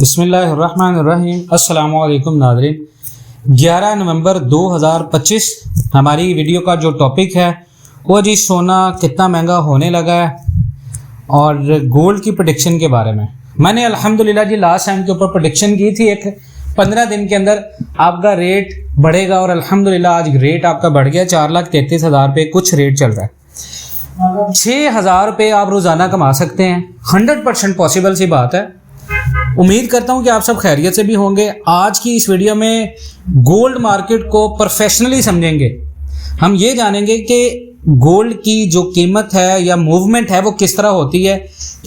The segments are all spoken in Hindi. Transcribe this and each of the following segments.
बिस्मिल्लाहिर्रहमानिर्रहीम। अस्सलामु अलैकुम नाज़रीन। 11 नवंबर 2025 हमारी वीडियो का जो टॉपिक है वो जी सोना कितना महंगा होने लगा है और गोल्ड की प्रेडिक्शन के बारे में। मैंने अल्हम्दुलिल्लाह जी लास्ट टाइम के ऊपर प्रेडिक्शन की थी, एक 15 दिन के अंदर आपका रेट बढ़ेगा और अल्हम्दुलिल्लाह आज रेट आपका बढ़ गया। 4,33,000 पे कुछ रेट चल रहा है। 6,000 रुपये आप रोज़ाना कमा सकते हैं। 100% पॉसिबल सी बात है। उम्मीद करता हूं कि आप सब खैरियत से भी होंगे। आज की इस वीडियो में गोल्ड मार्केट को प्रोफेशनली समझेंगे। हम ये जानेंगे कि गोल्ड की जो कीमत है या मूवमेंट है वो किस तरह होती है,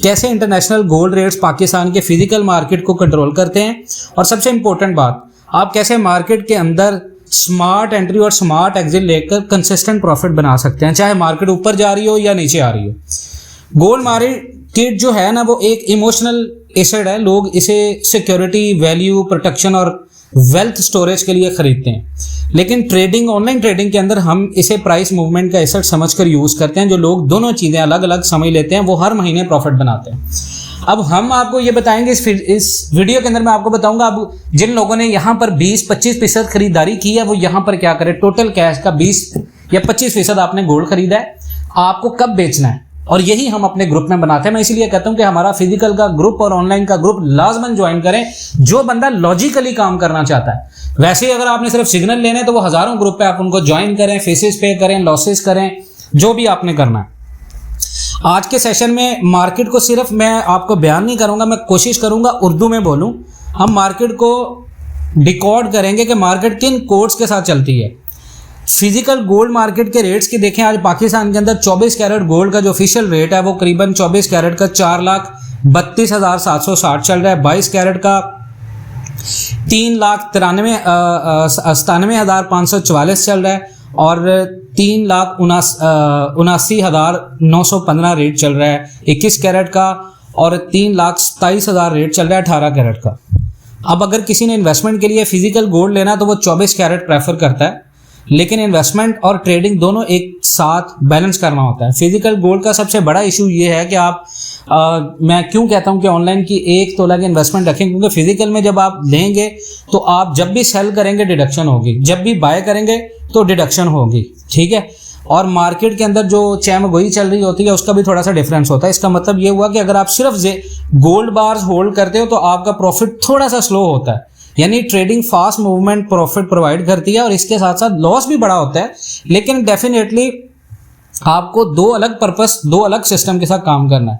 कैसे इंटरनेशनल गोल्ड रेट्स पाकिस्तान के फिजिकल मार्केट को कंट्रोल करते हैं, और सबसे इंपॉर्टेंट बात, आप कैसे मार्केट के अंदर स्मार्ट एंट्री और स्मार्ट एग्जिट लेकर कंसिस्टेंट प्रॉफिट बना सकते हैं, चाहे मार्केट ऊपर जा रही हो या नीचे आ रही हो। गोल्ड मार्केट जो है ना वो एक इमोशनल एसेट है। लोग इसे सिक्योरिटी, वैल्यू, प्रोटेक्शन और वेल्थ स्टोरेज के लिए खरीदते हैं, लेकिन ट्रेडिंग, ऑनलाइन ट्रेडिंग के अंदर हम इसे प्राइस मूवमेंट का एसेट समझकर यूज करते हैं। जो लोग दोनों चीजें अलग अलग समझ लेते हैं वो हर महीने प्रॉफिट बनाते हैं। अब हम आपको ये बताएंगे इस वीडियो के अंदर, मैं आपको बताऊंगा अब जिन लोगों ने यहाँ पर 20-25% खरीदारी की है वो यहाँ पर क्या करें। टोटल कैश का 20 या 25% आपने गोल्ड खरीदा है, आपको कब बेचना है, और यही हम अपने ग्रुप में बनाते हैं। मैं इसीलिए कहता हूं कि हमारा फिजिकल का ग्रुप और ऑनलाइन का ग्रुप लाजमन ज्वाइन करें जो बंदा लॉजिकली काम करना चाहता है। वैसे ही अगर आपने सिर्फ सिग्नल लेने हैं तो वो हजारों ग्रुप है, आप उनको ज्वाइन करें, फीसेस पे करें, लॉसेस करें, जो भी आपने करना है। आज के सेशन में मार्केट को सिर्फ मैं आपको बयान नहीं करूंगा, मैं कोशिश करूंगा उर्दू में बोलूं। हम मार्केट को डिकोड करेंगे कि मार्केट किन कोड्स के साथ चलती है। फिजिकल गोल्ड मार्केट के रेट्स की देखें, आज पाकिस्तान के अंदर 24 कैरेट गोल्ड का जो ऑफिशियल रेट है वो करीबन 24 कैरेट का 4,32,760 चल रहा है। 22 कैरेट का 3,97,544 चल रहा है और 3,79,915 रेट चल रहा है 21 कैरेट का, और 3,27,000 रेट चल रहा है 18 कैरेट का। अब अगर किसी ने इन्वेस्टमेंट के लिए फिजिकल गोल्ड लेना तो वो 24 कैरेट प्रेफर करता है, लेकिन इन्वेस्टमेंट और ट्रेडिंग दोनों एक साथ बैलेंस करना होता है। फिजिकल गोल्ड का सबसे बड़ा इशू ये है कि आप मैं क्यों कहता हूं कि ऑनलाइन की 1 तोला की इन्वेस्टमेंट रखें, क्योंकि फिजिकल में जब आप लेंगे तो आप जब भी सेल करेंगे डिडक्शन होगी, जब भी बाय करेंगे तो डिडक्शन होगी, ठीक है। और मार्केट के अंदर जो चैमगोई चल रही होती है उसका भी थोड़ा सा डिफरेंस होता है। इसका मतलब ये हुआ कि अगर आप सिर्फ गोल्ड बार्स होल्ड करते हो तो आपका प्रॉफिट थोड़ा सा स्लो होता है, यानी trading fast movement profit provide करती है और इसके साथ साथ लॉस भी बड़ा होता है। लेकिन डेफिनेटली आपको दो अलग पर्पस, दो अलग सिस्टम के साथ काम करना है।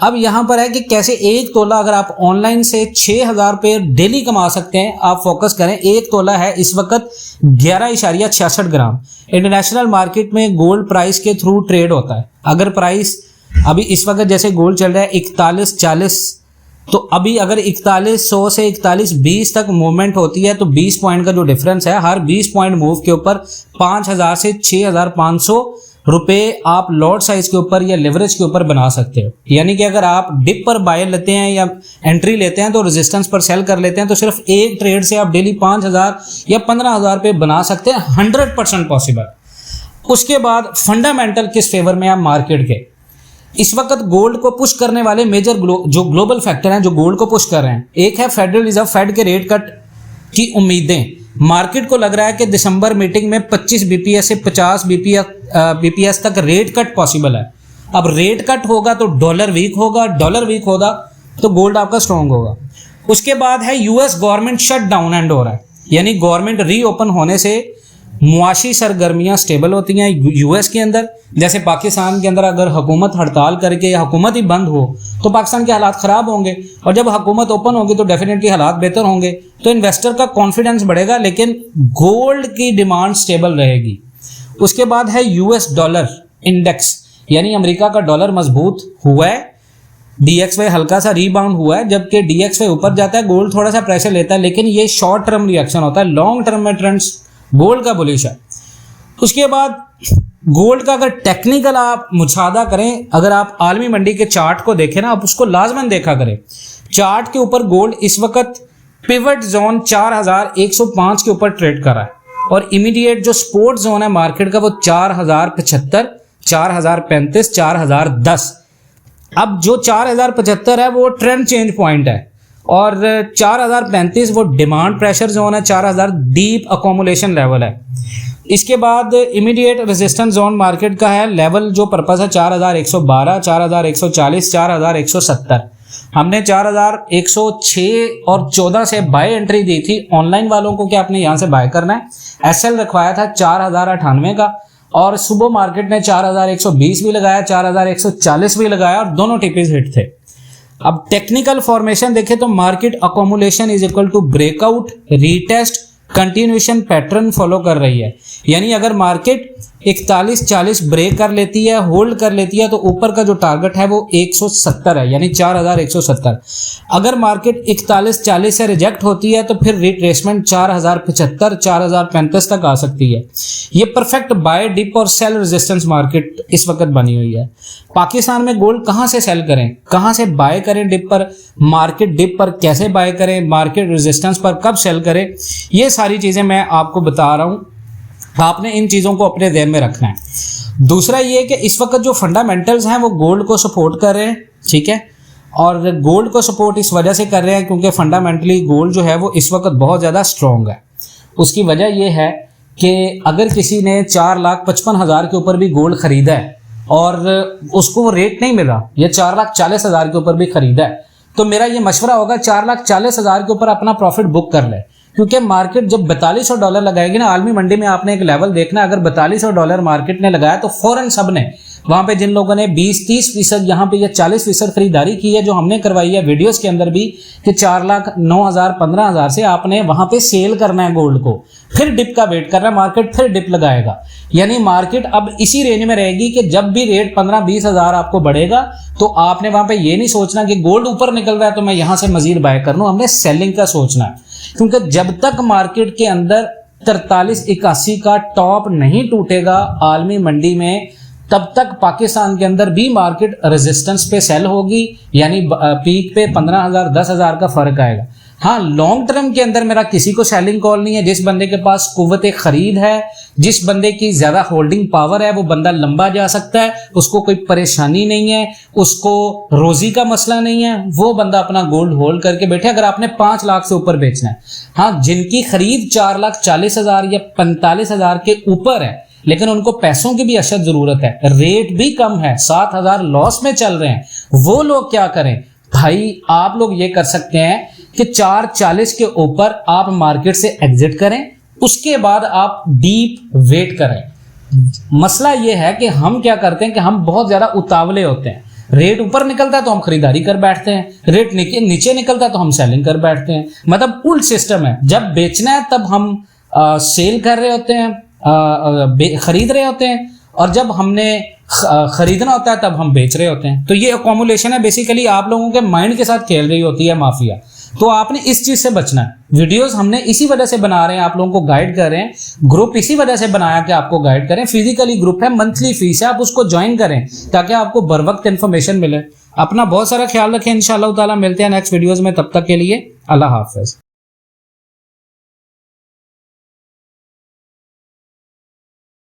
अब यहां पर है कि कैसे 1 तोला अगर आप ऑनलाइन से 6,000 रुपये डेली कमा सकते हैं। आप फोकस करें, 1 तोला है इस वक्त 11.66 ग्राम। इंटरनेशनल मार्केट में गोल्ड प्राइस के थ्रू ट्रेड होता है। अगर प्राइस अभी इस वक्त जैसे गोल्ड चल रहा है 41.40, तो अभी अगर 4100 से 4120 तक मूवमेंट होती है तो 20 पॉइंट का जो डिफरेंस है, हर 20 पॉइंट मूव के ऊपर 5,000 से 6,500 रुपये आप लॉट साइज के ऊपर या लेवरेज के ऊपर बना सकते हो। यानी कि अगर आप डिप पर बाय लेते हैं या एंट्री लेते हैं तो रेजिस्टेंस पर सेल कर लेते हैं तो सिर्फ एक ट्रेड से आप डेली 5,000 या 15,000 रुपये बना सकते हैं। 100% पॉसिबल। उसके बाद फंडामेंटल किस फेवर में है मार्केट के। इस वक्त गोल्ड को पुश करने वाले मेजर जो ग्लोबल फैक्टर हैं जो गोल्ड को पुश कर रहे हैं, एक है फेडरल रिजर्व, फेड के रेट कट की उम्मीदें। मार्केट को लग रहा है कि दिसंबर मीटिंग में 25 बीपीएस से 50 बीपीएस तक रेट कट पॉसिबल है। अब रेट कट होगा तो डॉलर वीक होगा, डॉलर वीक होगा तो गोल्ड आपका स्ट्रॉन्ग होगा। उसके बाद है US government shut down and हो रहा है, यानी गवर्नमेंट रीओपन होने से मुआशी सरगर्मियां स्टेबल होती हैं यूएस के अंदर। जैसे पाकिस्तान के अंदर अगर हुकूमत हड़ताल करके या हुकूमत ही बंद हो तो पाकिस्तान के हालात ख़राब होंगे, और जब हुकूमत ओपन होगी तो डेफिनेटली हालात बेहतर होंगे, तो इन्वेस्टर का कॉन्फिडेंस बढ़ेगा, लेकिन गोल्ड की डिमांड स्टेबल रहेगी। उसके बाद है यूएस डॉलर इंडेक्स, यानी अमेरिका का डॉलर मजबूत हुआ है, DXY हल्का सा रीबाउंड हुआ है, जबकि DXY ऊपर जाता है गोल्ड थोड़ा सा प्रेशर लेता है, लेकिन ये शॉर्ट टर्म रिएक्शन होता है। लॉन्ग टर्म में ट्रेंड्स गोल्ड का बुलिश है। उसके बाद गोल्ड का अगर टेक्निकल आप मुशाहदा करें, अगर आप आलमी मंडी के चार्ट को देखें ना, आप उसको लाजमन देखा करें। चार्ट के ऊपर गोल्ड इस वक्त पिवट जोन 4,105 के ऊपर ट्रेड कर रहा है, और इमीडिएट जो सपोर्ट जोन है मार्केट का वो 4,075, 4,035, 4,010। अब जो 4,075 है वो ट्रेंड चेंज पॉइंट है, और 4035 वो डिमांड प्रेशर जोन है, 4000 डीप अकोमुलेशन लेवल है। इसके बाद इमीडिएट रेजिस्टेंस जोन मार्केट का है लेवल जो पर्पस है 4112, 4140, 4170। हमने 4106 और 14 से बाय एंट्री दी थी। ऑनलाइन वालों को क्या आपने यहाँ से बाय करना है। एसएल रखवाया था 4098 का और सुबह मार्केट ने 4120 भी लगाया, 4140 भी लगाया और दोनों टिपीज हिट थे। अब टेक्निकल फॉर्मेशन देखें तो market accumulation is equal to breakout, retest, continuation pattern follow कर रही है। यानी अगर मार्केट 4140 ब्रेक कर लेती है, होल्ड कर लेती है, तो ऊपर का जो टारगेट है वो 170 है, यानी 4170। अगर मार्केट 4140 से रिजेक्ट होती है तो फिर रिट्रेसमेंट 4075, 4035 तक आ सकती है। ये परफेक्ट बाय डिप और सेल रेजिस्टेंस मार्केट इस वक्त बनी हुई है। पाकिस्तान में गोल्ड कहाँ से सेल करें, कहाँ से बाय करें, डिप पर, मार्केट डिप पर कैसे बाय करें, मार्केट रेजिस्टेंस पर कब सेल करें, ये सारी चीज़ें मैं आपको बता रहा हूँ। आपने इन चीज़ों को अपने ध्यान में रखना है। दूसरा ये कि इस वक्त जो फंडामेंटल्स हैं वो गोल्ड को सपोर्ट कर रहे हैं, ठीक है। और गोल्ड को सपोर्ट इस वजह से कर रहे हैं क्योंकि फंडामेंटली गोल्ड जो है वो इस वक्त बहुत ज़्यादा स्ट्रॉन्ग है। उसकी वजह ये है कि अगर किसी ने 4,55,000 के ऊपर भी गोल्ड खरीदा है और उसको रेट नहीं मिला, या 4,40,000 के ऊपर भी खरीदा है, तो मेरा ये मशवरा होगा 4,40,000 के ऊपर अपना प्रॉफिट बुक कर ले। क्योंकि मार्केट जब $4200 लगाएगी ना, आलमी मंडी में आपने एक लेवल देखना है, अगर $4200 मार्केट ने लगाया तो फौरन सब ने, वहां पे जिन लोगों ने 20-30% यहाँ पे या 40% खरीदारी की है, जो हमने करवाई है वीडियोस के अंदर भी, कि 4,09,000 15,000 से आपने वहां पे सेल करना है गोल्ड को, फिर डिप का वेट करना है, मार्केट फिर डिप लगाएगा। यानी मार्केट अब इसी रेंज में रहेगी कि जब भी रेट 15-20 हज़ार आपको बढ़ेगा तो आपने वहां पे ये नहीं सोचना कि गोल्ड ऊपर निकल रहा है तो मैं यहां से मजीद बाय कर लूं, हमने सेलिंग का सोचना है। क्योंकि जब तक मार्केट के अंदर 4381 का टॉप नहीं टूटेगा आलमी मंडी में, तब तक पाकिस्तान के अंदर भी मार्केट रेजिस्टेंस पे सेल होगी, यानी पीक पे 15,000 10,000 का फर्क आएगा। हाँ, लॉन्ग टर्म के अंदर मेरा किसी को सेलिंग कॉल नहीं है। जिस बंदे के पास कुव्वत खरीद है, जिस बंदे की ज्यादा होल्डिंग पावर है, वो बंदा लंबा जा सकता है, उसको कोई परेशानी नहीं है, उसको रोजी का मसला नहीं है, वो बंदा अपना गोल्ड होल्ड करके बैठे। अगर आपने 5 लाख से ऊपर बेचना है, हाँ, जिनकी खरीद 4,40,000 या 45,000 के ऊपर है, लेकिन उनको पैसों की भी अशद जरूरत है, रेट भी कम है, 7,000 लॉस में चल रहे हैं, वो लोग क्या करें भाई? आप लोग ये कर सकते हैं कि 440 के ऊपर आप मार्केट से एग्जिट करें, उसके बाद आप डीप वेट करें। मसला ये है कि हम क्या करते हैं कि हम बहुत ज्यादा उतावले होते हैं। रेट ऊपर निकलता है तो हम खरीदारी कर बैठते हैं, रेट नीचे निकलता है तो हम सेलिंग कर बैठते हैं। मतलब उल्ट सिस्टम है। जब बेचना है तब हम सेल कर रहे होते हैं, खरीद रहे होते हैं, और जब हमने खरीदना होता है तब हम बेच रहे होते हैं। तो ये अकोमुलेशन है, बेसिकली आप लोगों के माइंड के साथ खेल रही होती है माफिया। तो आपने इस चीज से बचना है। वीडियोस हमने इसी वजह से बना रहे हैं, आप लोगों को गाइड कर रहे हैं। ग्रुप इसी वजह से बनाया कि आपको गाइड करें। फिजिकली ग्रुप है, मंथली फीस है, आप उसको ज्वाइन करें ताकि आपको बर वक्त इन्फॉर्मेशन मिले। अपना बहुत सारा ख्याल रखें। इंशाअल्लाह ताला मिलते हैं नेक्स्ट वीडियोस में, तब तक के लिए अल्लाह हाफिज।